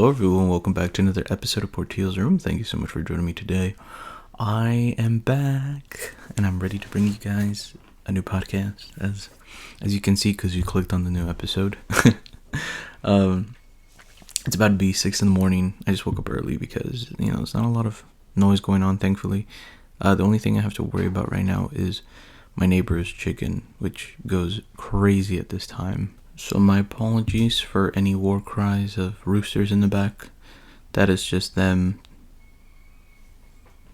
Hello everyone, welcome back to another episode of Portillo's Room. Thank you so much for joining me today. I am back and I'm ready to bring you guys a new podcast, as you can see because you clicked on the new episode. It's about to be 6 in the morning. I just woke up early because, there's not a lot of noise going on, thankfully. The only thing I have to worry about right now is my neighbor's chicken, which goes crazy at this time. So my apologies for any war cries of roosters in the back. That is just them.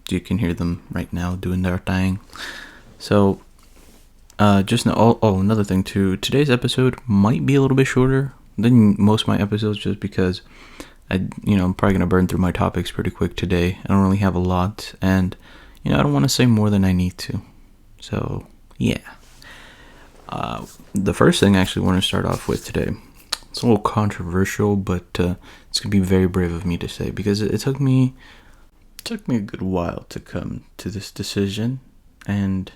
You can hear them right now doing their thing. So, just know, another thing too. Today's episode might be a little bit shorter than most of my episodes, just because I'm probably gonna burn through my topics pretty quick today. I don't really have a lot, and I don't want to say more than I need to. So, yeah. The first thing I actually want to start off with today, it's a little controversial, but it's going to be very brave of me to say, because it took me a good while to come to this decision, and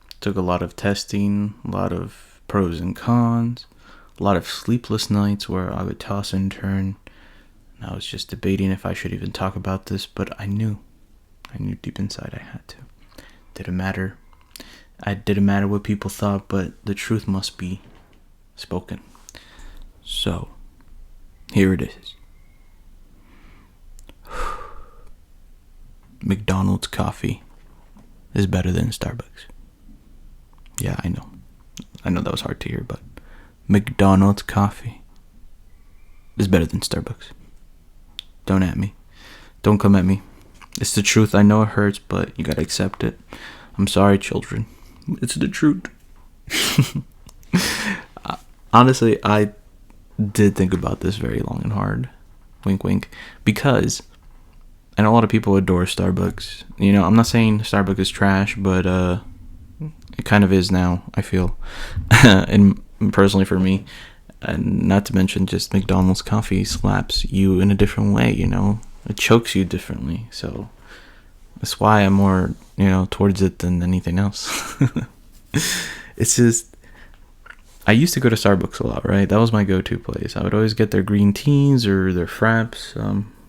it took a lot of testing, a lot of pros and cons, a lot of sleepless nights where I would toss and turn, and I was just debating if I should even talk about this, but I knew deep inside I had to. Didn't matter what people thought, but the truth must be spoken. So, here it is. McDonald's coffee is better than Starbucks. Yeah, I know that was hard to hear, but McDonald's coffee is better than Starbucks. Don't at me. Don't come at me. It's the truth. I know it hurts, but you gotta accept it. I'm sorry, children. It's the truth. Honestly, I did think about this very long and hard. Wink, wink. Because I know a lot of people adore Starbucks. I'm not saying Starbucks is trash, but it kind of is now, I feel. And personally for me, and not to mention just McDonald's coffee slaps you in a different way, It chokes you differently. So that's why I'm more, towards it than anything else. It's just, I used to go to Starbucks a lot, right? That was my go-to place. I would always get their green teas or their fraps,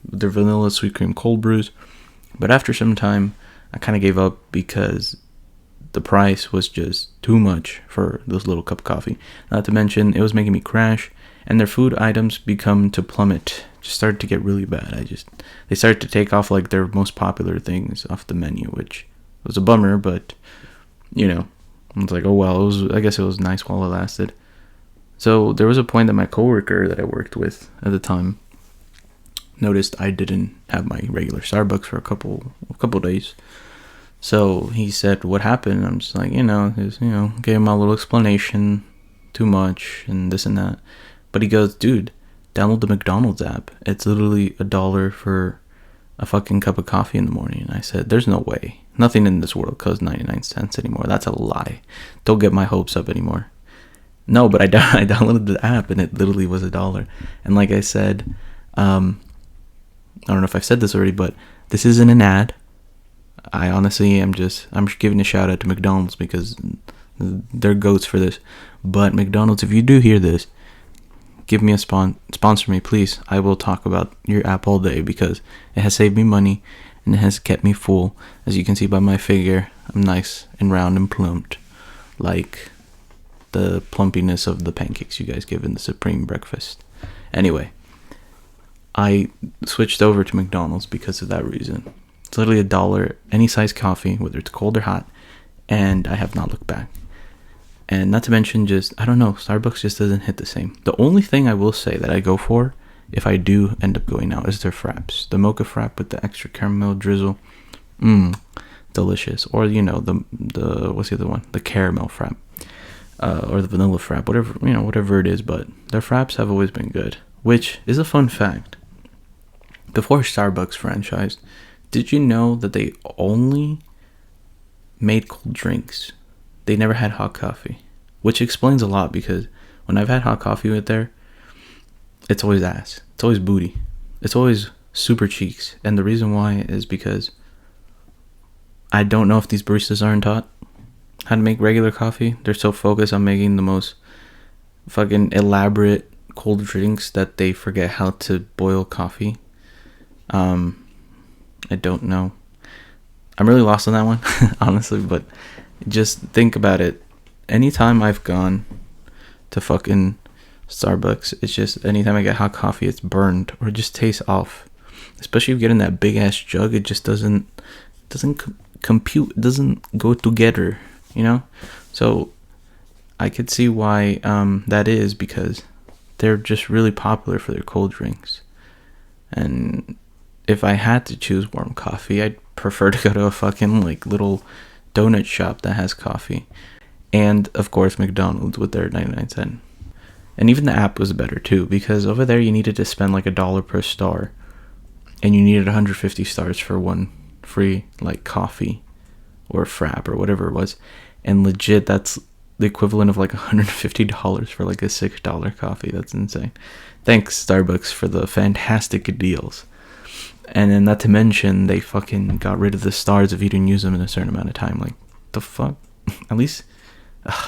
their vanilla sweet cream cold brews. But after some time, I kind of gave up because the price was just too much for this little cup of coffee. Not to mention, it was making me crash, and their food items become to plummet. Just started to get really bad. They started to take off like their most popular things off the menu, which was a bummer, but I was like, oh well, I guess it was nice while it lasted. So there was a point that my coworker that I worked with at the time noticed I didn't have my regular Starbucks for a couple days. So he said, what happened? I'm just like, gave him a little explanation, too much and this and that. But he goes, dude, download the McDonald's app. It's literally $1 for a fucking cup of coffee in the morning. And I said, there's no way. Nothing in this world costs 99 cents anymore. That's a lie. Don't get my hopes up anymore. No, but I downloaded the app and it literally was $1. And like I said, I don't know if I've said this already, but this isn't an ad. I honestly I'm giving a shout out to McDonald's because they're goats for this. But McDonald's, if you do hear this, give me a sponsor me, please. I will talk about your app all day because it has saved me money and it has kept me full. As you can see by my figure, I'm nice and round and plumped, like the plumpiness of the pancakes you guys give in the Supreme breakfast. Anyway, I switched over to McDonald's because of that reason. It's literally $1, any size coffee, whether it's cold or hot, and I have not looked back. And not to mention I don't know, Starbucks just doesn't hit the same. The only thing I will say that I go for, if I do end up going out, is their fraps. The mocha frap with the extra caramel drizzle. Delicious. Or, the what's the other one? The caramel frap. Or the vanilla frap. Whatever it is. But their fraps have always been good. Which is a fun fact. Before Starbucks franchised, did you know that they only made cold drinks? They never had hot coffee, which explains a lot because when I've had hot coffee with there, it's always ass. It's always booty. It's always super cheeks. And the reason why is because I don't know if these baristas aren't taught how to make regular coffee. They're so focused on making the most fucking elaborate cold drinks that they forget how to boil coffee. I don't know. I'm really lost on that one, honestly, but just think about it. Anytime I've gone to fucking Starbucks, it's just anytime I get hot coffee, it's burned or it just tastes off. Especially if you get in that big ass jug, it just doesn't compute, it doesn't go together, you know? So I could see why that is, because they're just really popular for their cold drinks. And if I had to choose warm coffee, I'd prefer to go to a fucking like little donut shop that has coffee. And of course McDonald's with their 99¢. And even the app was better too, because over there you needed to spend like $1 per star, and you needed 150 stars for one free like coffee or frap or whatever it was. And legit, that's the equivalent of like $150 for like a $6 coffee. That's insane. Thanks Starbucks for the fantastic deals. And then not to mention, they fucking got rid of the stars if you didn't use them in a certain amount of time. Like, the fuck? At least,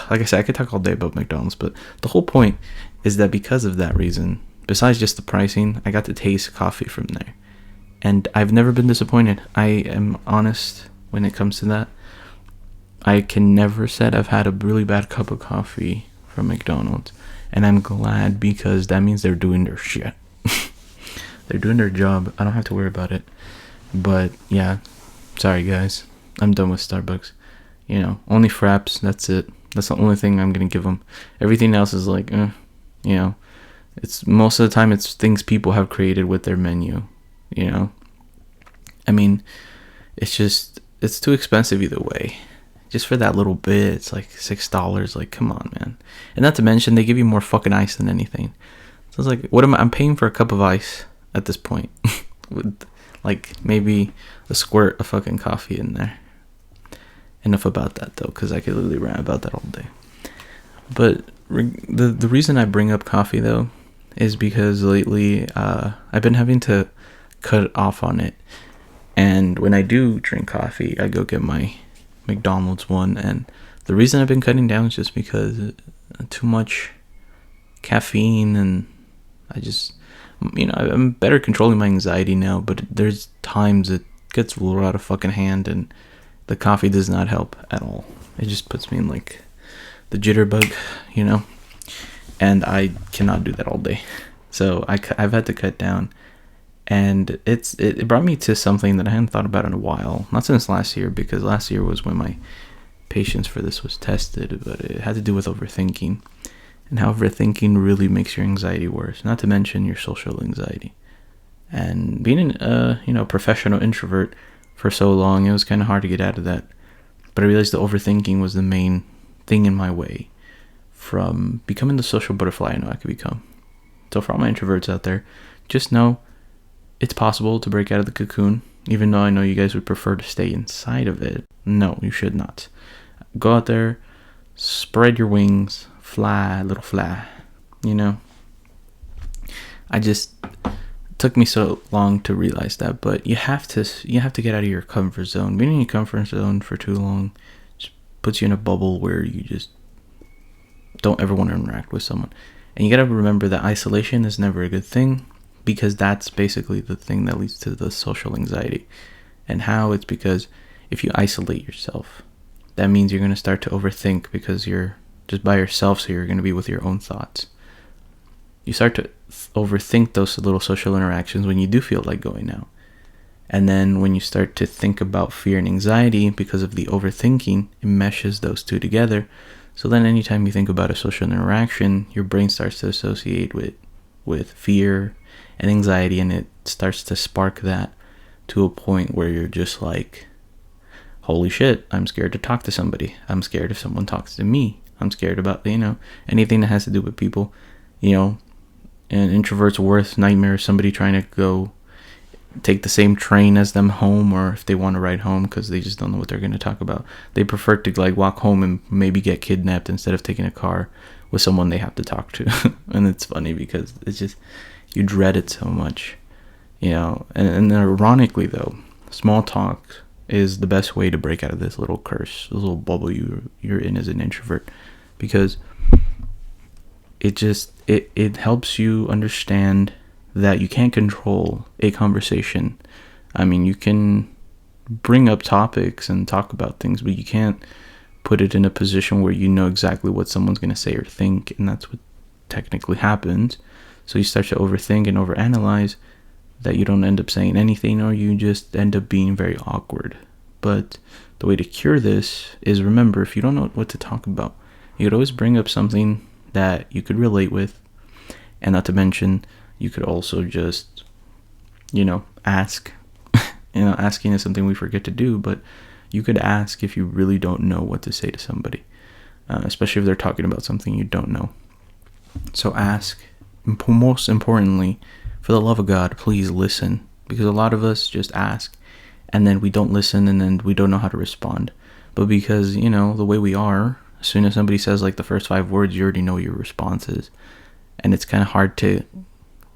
like I said, I could talk all day about McDonald's, but the whole point is that because of that reason, besides just the pricing, I got to taste coffee from there. And I've never been disappointed. I am honest when it comes to that. I can never say I've had a really bad cup of coffee from McDonald's. And I'm glad, because that means they're doing their shit. They're doing their job. I don't have to worry about it. But yeah, sorry guys, I'm done with Starbucks. You know, only fraps, that's it. That's the only thing I'm gonna give them. Everything else is like, you know, it's most of the time it's things people have created with their menu. You know, I mean, it's too expensive either way. Just for that little bit, it's like $6. Like, come on, man. And not to mention, they give you more fucking ice than anything. So it's like, I'm paying for a cup of ice at this point, with like maybe a squirt of fucking coffee in there. Enough about that though, because I could literally rant about that all day. But the reason I bring up coffee though is because lately I've been having to cut off on it. And when I do drink coffee, I go get my McDonald's one. And the reason I've been cutting down is just because too much caffeine, and I just, you know, I'm better controlling my anxiety now, but there's times it gets a little out of fucking hand, and the coffee does not help at all. It just puts me in like the jitterbug, you know, and I cannot do that all day. So I've had to cut down, and it brought me to something that I hadn't thought about in a while. Not since last year, because last year was when my patience for this was tested, but it had to do with overthinking. And how overthinking really makes your anxiety worse. Not to mention your social anxiety. And being a professional introvert for so long, it was kind of hard to get out of that. But I realized the overthinking was the main thing in my way from becoming the social butterfly I know I could become. So for all my introverts out there, just know it's possible to break out of the cocoon, even though I know you guys would prefer to stay inside of it. No, you should not. Go out there, spread your wings, fly, little fly, you know. It took me so long to realize that, but you have to get out of your comfort zone. Being in your comfort zone for too long just puts you in a bubble where you just don't ever want to interact with someone. And you gotta remember that isolation is never a good thing, because that's basically the thing that leads to the social anxiety. And how it's because if you isolate yourself, that means you're gonna start to overthink, because you're just by yourself, so you're going to be with your own thoughts. You start to overthink those little social interactions when you do feel like going out. And then when you start to think about fear and anxiety because of the overthinking, it meshes those two together. So then anytime you think about a social interaction, your brain starts to associate with fear and anxiety, and it starts to spark that to a point where you're just like, holy shit, I'm scared to talk to somebody. I'm scared if someone talks to me. I'm scared about, anything that has to do with people, an introvert's worst nightmare is somebody trying to go take the same train as them home, or if they want to ride home because they just don't know what they're going to talk about. They prefer to like walk home and maybe get kidnapped instead of taking a car with someone they have to talk to. And it's funny because it's just, you dread it so much, and ironically though, small talk is the best way to break out of this little curse, this little bubble you're in as an introvert. Because it helps you understand that you can't control a conversation. I mean, you can bring up topics and talk about things, but you can't put it in a position where you know exactly what someone's going to say or think, and that's what technically happens. So you start to overthink and overanalyze that you don't end up saying anything, or you just end up being very awkward. But the way to cure this is, remember, if you don't know what to talk about, you could always bring up something that you could relate with. And not to mention, you could also just, ask. Asking is something we forget to do, but you could ask if you really don't know what to say to somebody, especially if they're talking about something you don't know. So ask. Most importantly, for the love of God, please listen, because a lot of us just ask and then we don't listen, and then we don't know how to respond. But because, the way we are, as soon as somebody says like the first 5 words, you already know your response is. And it's kind of hard to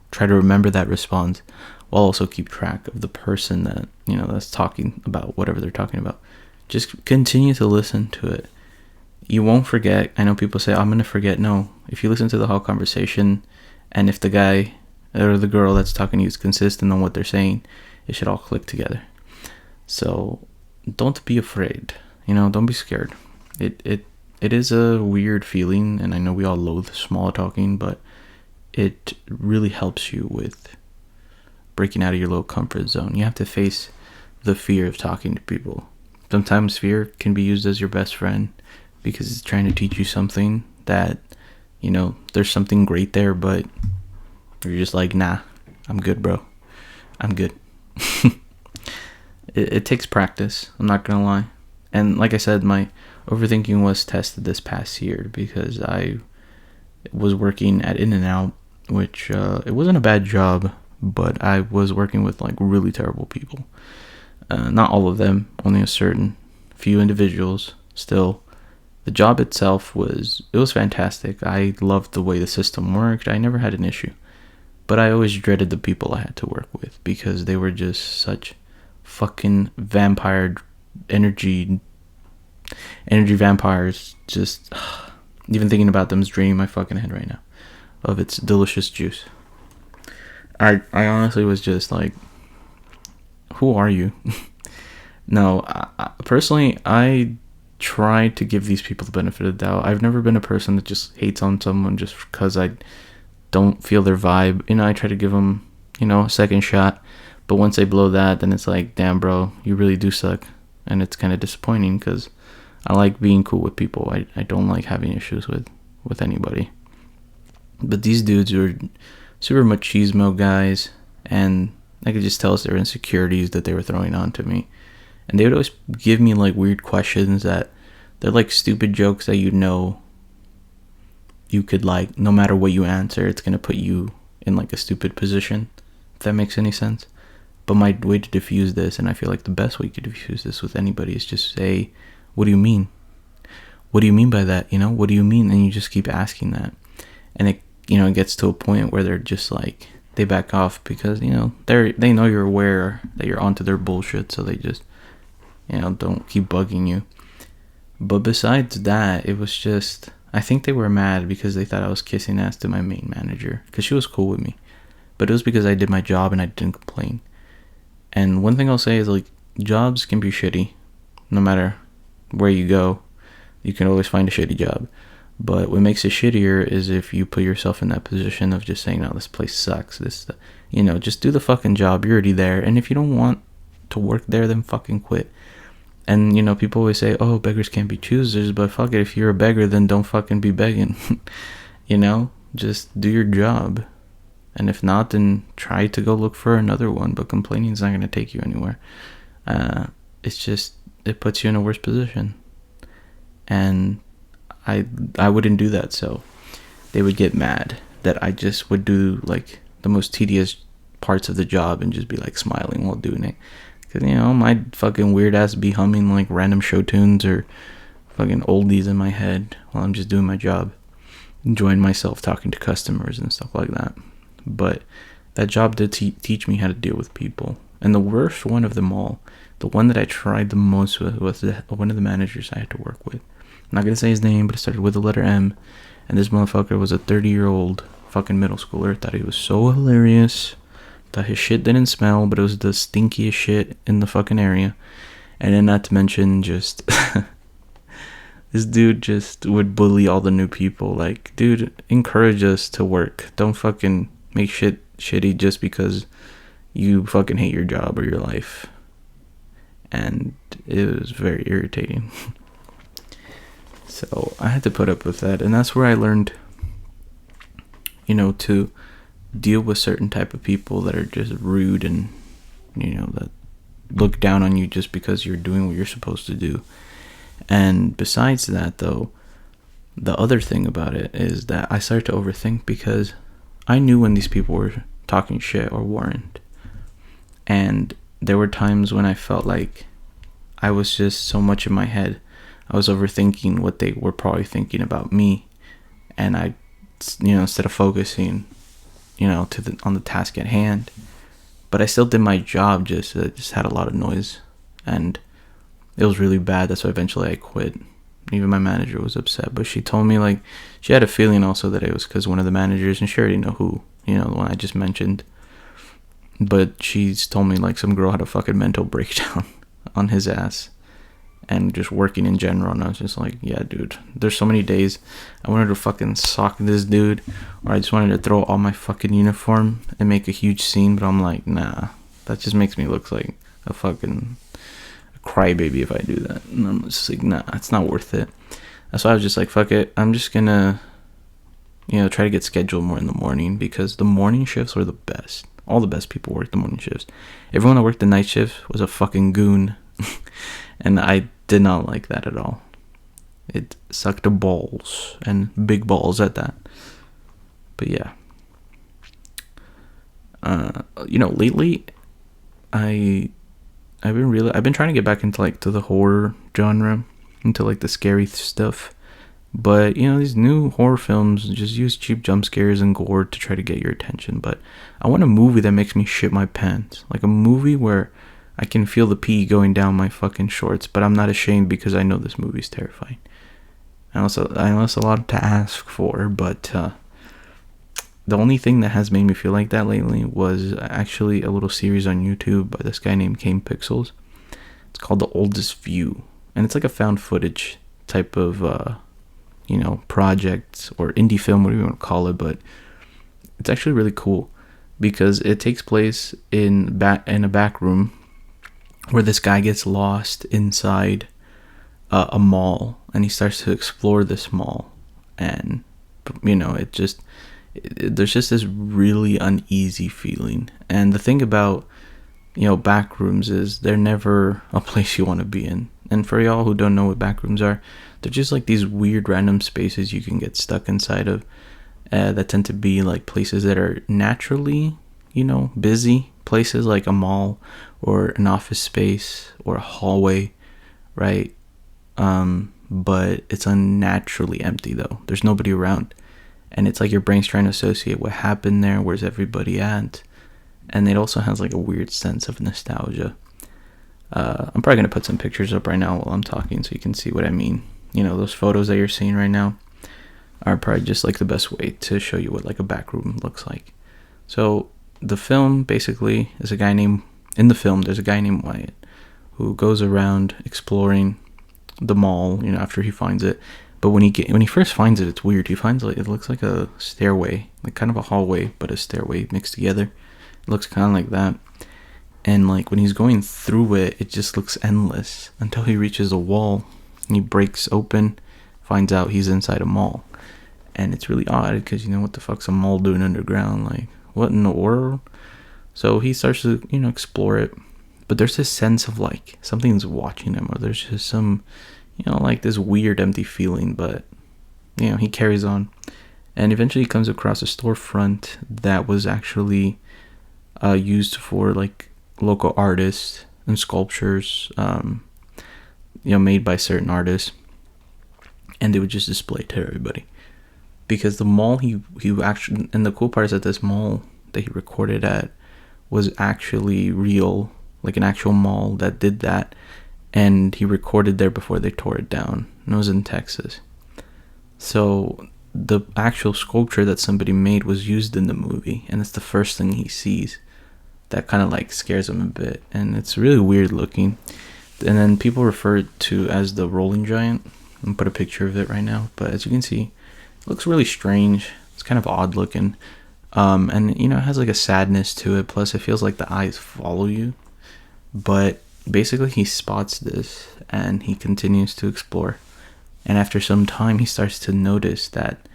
try to remember that response while also keep track of the person that, that's talking about whatever they're talking about. Just continue to listen to it. You won't forget. I know people say, I'm going to forget. No, if you listen to the whole conversation, and if the guy or the girl that's talking to you is consistent on what they're saying, it should all click together. So don't be afraid. Don't be scared. It is a weird feeling, and I know we all loathe small talking, but it really helps you with breaking out of your little comfort zone. You have to face the fear of talking to people. Sometimes fear can be used as your best friend, because it's trying to teach you something that, there's something great there, but you're just like, nah, I'm good, bro. I'm good. It takes practice, I'm not gonna lie. And like I said, my overthinking was tested this past year because I was working at In-N-Out, which it wasn't a bad job, but I was working with like really terrible people. Not all of them, only a certain few individuals. Still, the job itself was fantastic. I loved the way the system worked. I never had an issue. But I always dreaded the people I had to work with, because they were just such fucking vampire energy vampires. Just even thinking about them is draining my fucking head right now of its delicious juice. I honestly was just like, who are you? No, personally, I try to give these people the benefit of the doubt. I've never been a person that just hates on someone just because I don't feel their vibe. I try to give them, a second shot. But once they blow that, then it's like, damn, bro, you really do suck. And it's kind of disappointing, because I like being cool with people. I don't like having issues with anybody. But these dudes are super machismo guys, and I could just tell it's their insecurities that they were throwing onto me. And they would always give me like weird questions that they're like stupid jokes that you could like, no matter what you answer, it's gonna put you in like a stupid position, if that makes any sense. But my way to diffuse this, and I feel like the best way to diffuse this with anybody, is just say, what do you mean? What do you mean by that? What do you mean? And you just keep asking that. And it gets to a point where they're just like, they back off, because, they know you're aware that you're onto their bullshit. So they just, don't keep bugging you. But besides that, it was just, I think they were mad because they thought I was kissing ass to my main manager, because she was cool with me. But it was because I did my job and I didn't complain. And one thing I'll say is, like, jobs can be shitty. No matter where you go, you can always find a shitty job. But what makes it shittier is if you put yourself in that position of just saying, no, this place sucks. Just do the fucking job. You're already there. And if you don't want to work there, then fucking quit. And, people always say, oh, beggars can't be choosers. But fuck it, if you're a beggar, then don't fucking be begging. Just do your job. And if not, then try to go look for another one. But complaining is not going to take you anywhere. It puts you in a worse position. And I wouldn't do that. So they would get mad that I just would do like the most tedious parts of the job and just be like smiling while doing it. Because, my fucking weird ass be humming like random show tunes or fucking oldies in my head while I'm just doing my job. Enjoying myself talking to customers and stuff like that. But that job did teach me how to deal with people. And the worst one of them all, the one that I tried the most with, was one of the managers I had to work with. I'm not going to say his name, but it started with the letter M. And this motherfucker was a 30-year-old fucking middle schooler. Thought he was so hilarious. Thought his shit didn't smell, but it was the stinkiest shit in the fucking area. And then not to mention just this dude just would bully all the new people. Like, dude, encourage us to work. Don't fucking make shit shitty just because you fucking hate your job or your life. And it was very irritating. So I had to put up with that. And that's where I learned, to deal with certain type of people that are just rude and, that look down on you just because you're doing what you're supposed to do. And besides that, though, the other thing about it is that I started to overthink because I knew when these people were talking shit or weren't. And there were times when I felt like I was just so much in my head. I was overthinking what they were probably thinking about me. And I, instead of focusing, on the task at hand. But I still did my job, just had a lot of noise. And it was really bad. That's why eventually I quit. Even my manager was upset. But she told me, like, she had a feeling also that it was because one of the managers, and she already know who, the one I just mentioned. But she's told me, like, some girl had a fucking mental breakdown on his ass. And just working in general. And I was just like, yeah, dude. There's so many days I wanted to fucking sock this dude. Or I just wanted to throw all my fucking uniform and make a huge scene. But I'm like, nah. That just makes me look like a fucking crybaby if I do that. And I'm just like, nah, it's not worth it. That's why I was just like, fuck it. I'm just gonna, try to get scheduled more in the morning. Because the morning shifts were the best. All the best people worked the morning shifts. Everyone that worked the night shift was a fucking goon. And I did not like that at all. It sucked balls, and big balls at that. But yeah. Lately I've been trying to get back into to the horror genre, into the scary stuff. But these new horror films just use cheap jump scares and gore to try to get your attention. But I want a movie that makes me shit my pants. Like a movie where I can feel the pee going down my fucking shorts, but I'm not ashamed because I know this movie's terrifying. I know it's a lot to ask for, but the only thing that has made me feel like that lately was actually a little series on YouTube by this guy named Kane Pixels. It's called The Oldest View, and it's like a found footage type of, project or indie film, whatever you want to call it, but it's actually really cool because it takes place in a back room where this guy gets lost inside a mall, and he starts to explore this mall, and there's just this really uneasy feeling. And the thing about back rooms is they're never a place you want to be in. And for y'all who don't know what back rooms are, they're just like these weird random spaces you can get stuck inside of, that tend to be like places that are naturally busy places, like a mall or an office space or a hallway, right? But it's unnaturally empty though. There's nobody around, and it's like your brain's trying to associate what happened there, where's everybody at. And it also has like a weird sense of nostalgia. I'm probably gonna put some pictures up right now while I'm talking so you can see what I mean. Those photos that you're seeing right now are probably just like the best way to show you what like a back room looks like. So the film basically is there's a guy named Wyatt who goes around exploring the mall, after he finds it. But when he first finds it, it's weird. He finds it looks like a stairway, like kind of a hallway, but a stairway mixed together. It looks kind of like that. And like when he's going through it, it just looks endless until he reaches a wall and he breaks open, finds out he's inside a mall. And it's really odd because what the fuck's a mall doing underground? Like, what in the world? So he starts to, explore it. But there's this sense of like something's watching him, or there's just some, like this weird empty feeling. But, he carries on. And eventually he comes across a storefront that was actually used for like local artists and sculptures, made by certain artists. And they would just display it to everybody. Because the mall he actually, and the cool part is that this mall that he recorded at was actually real, like an actual mall that did that, and he recorded there before they tore it down, and it was in Texas. So the actual sculpture that somebody made was used in the movie, and it's the first thing he sees. That kind of like scares him a bit, and it's really weird looking. And then people refer it to as the rolling giant. I'm gonna put a picture of it right now, but as you can see, it looks really strange. It's kind of odd looking, and it has like a sadness to it. Plus, it feels like the eyes follow you. But basically, he spots this and he continues to explore. And after some time, he starts to notice that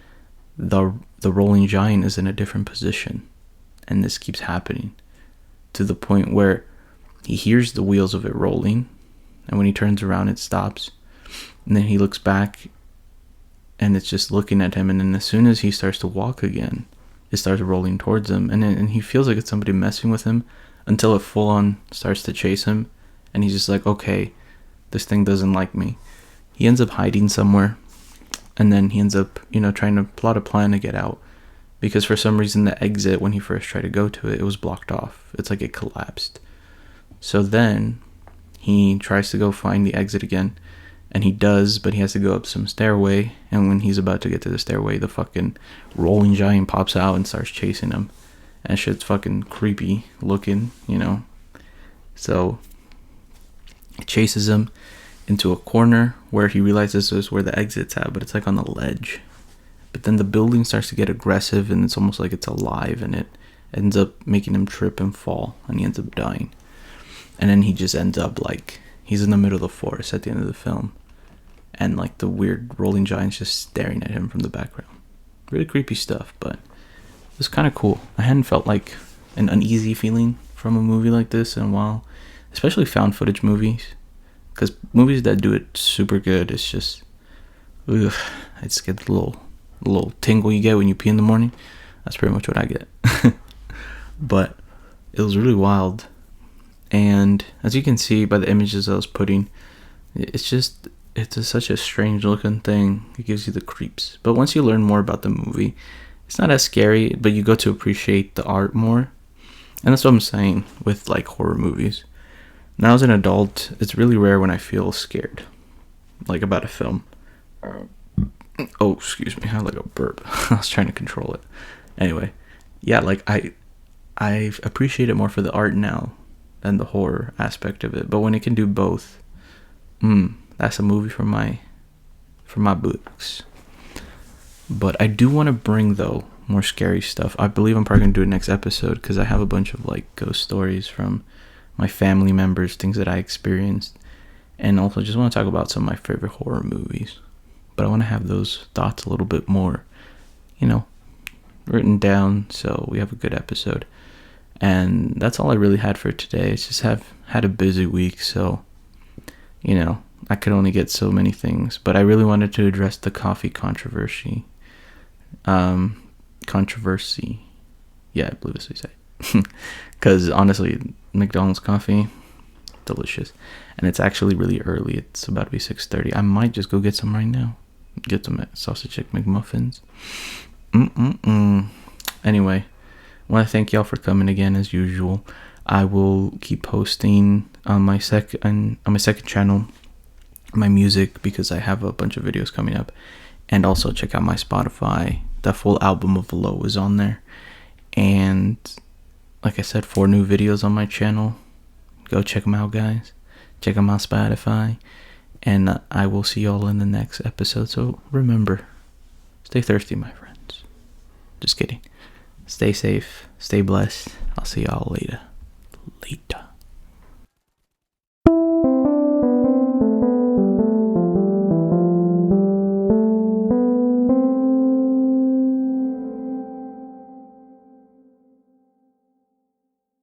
the rolling giant is in a different position, and this keeps happening to the point where he hears the wheels of it rolling, and when he turns around, it stops. And then he looks back, and it's just looking at him. And then as soon as he starts to walk again, it starts rolling towards him, and he feels like it's somebody messing with him until it full on starts to chase him, and he's just like, okay, this thing doesn't like me. He ends up hiding somewhere, and then he ends up, trying to plot a plan to get out, because for some reason the exit, when he first tried to go to it, it was blocked off. It's like it collapsed. So then he tries to go find the exit again, and he does, but he has to go up some stairway, and when he's about to get to the stairway, the fucking rolling giant pops out and starts chasing him. And shit's fucking creepy looking, So it chases him into a corner where he realizes this is where the exit's at, but it's like on the ledge. But then the building starts to get aggressive, and it's almost like it's alive, and it ends up making him trip and fall, and he ends up dying. And then he just ends up like he's in the middle of the forest at the end of the film, and like the weird rolling giant's just staring at him from the background. Really creepy stuff, but it was kind of cool. I hadn't felt like an uneasy feeling from a movie like this in a while, especially found footage movies, because movies that do it super good, it's just, ugh, I just get the little tingle you get when you pee in the morning. That's pretty much what I get. But it was really wild, and as you can see by the images I was putting, it's such a strange looking thing. It gives you the creeps. But once you learn more about the movie, it's not as scary, but you go to appreciate the art more. And that's what I'm saying with like horror movies. Now as an adult, it's really rare when I feel scared, like about a film. Oh, excuse me, I had like a burp. I was trying to control it. Anyway, yeah, like I appreciate it more for the art now than the horror aspect of it. But when it can do both, that's a movie for my books. But I do want to bring, though, more scary stuff. I believe I'm probably going to do it next episode, because I have a bunch of like ghost stories from my family members, things that I experienced, and also just want to talk about some of my favorite horror movies. But I want to have those thoughts a little bit more, written down, so we have a good episode. And that's all I really had for today. It's just had a busy week, so I could only get so many things. But I really wanted to address the coffee controversy. Yeah, I believe that's what you say. Because honestly, McDonald's coffee, delicious. And it's actually really early. It's about to be 6:30. I might just go get some right now. Get some sausage egg McMuffins. Anyway, I want to thank y'all for coming again as usual. I will keep posting on my second channel my music, because I have a bunch of videos coming up, and also check out my Spotify. The full album of Low is on there, and like I said, 4 new videos on my channel. Go check them out, guys. Check them out Spotify, and I will see y'all in the next episode. So remember, stay thirsty, my friends. Just kidding. Stay safe, stay blessed. I'll see y'all later.